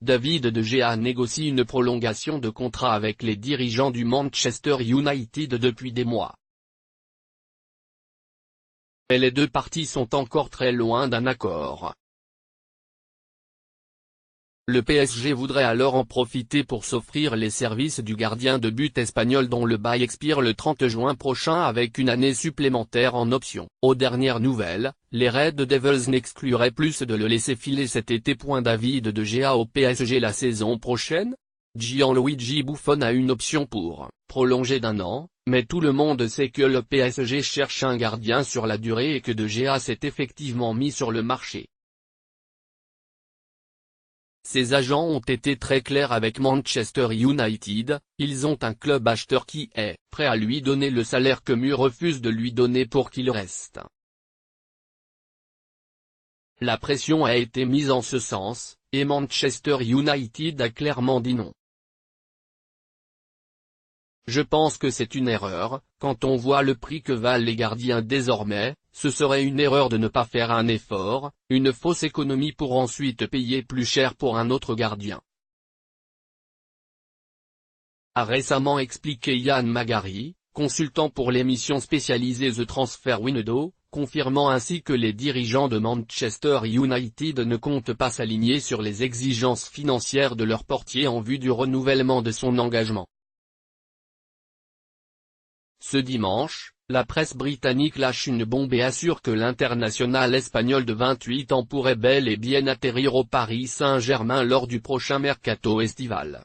David De Gea négocie une prolongation de contrat avec les dirigeants du Manchester United depuis des mois. Mais les deux parties sont encore très loin d'un accord. Le PSG voudrait alors en profiter pour s'offrir les services du gardien de but espagnol dont le bail expire le 30 juin prochain avec une année supplémentaire en option. Aux dernières nouvelles, les Red Devils n'excluraient plus de le laisser filer cet été. David De Gea au PSG la saison prochaine? Gianluigi Buffon a une option pour prolonger d'1 an, mais tout le monde sait que le PSG cherche un gardien sur la durée et que De Gea s'est effectivement mis sur le marché. Ses agents ont été très clairs avec Manchester United, ils ont un club acheteur qui est prêt à lui donner le salaire que Mu refuse de lui donner pour qu'il reste. La pression a été mise en ce sens, et Manchester United a clairement dit non. Je pense que c'est une erreur, quand on voit le prix que valent les gardiens désormais, ce serait une erreur de ne pas faire un effort, une fausse économie pour ensuite payer plus cher pour un autre gardien. A récemment expliqué Ian Magari, consultant pour l'émission spécialisée The Transfer Window, confirmant ainsi que les dirigeants de Manchester United ne comptent pas s'aligner sur les exigences financières de leur portier en vue du renouvellement de son engagement. Ce dimanche, la presse britannique lâche une bombe et assure que l'international espagnol de 28 ans pourrait bel et bien atterrir au Paris Saint-Germain lors du prochain mercato estival.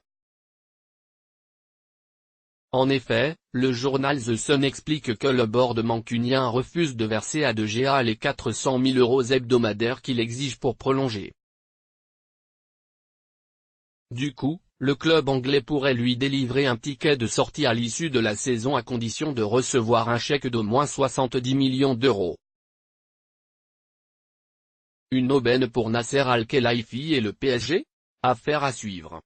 En effet, le journal The Sun explique que le board mancunien refuse de verser à De Gea les 400 000 € hebdomadaires qu'il exige pour prolonger. Du coup, le club anglais pourrait lui délivrer un ticket de sortie à l'issue de la saison à condition de recevoir un chèque d'au moins 70 millions d'euros. Une aubaine pour Nasser Al-Khelaifi et le PSG? Affaire à suivre.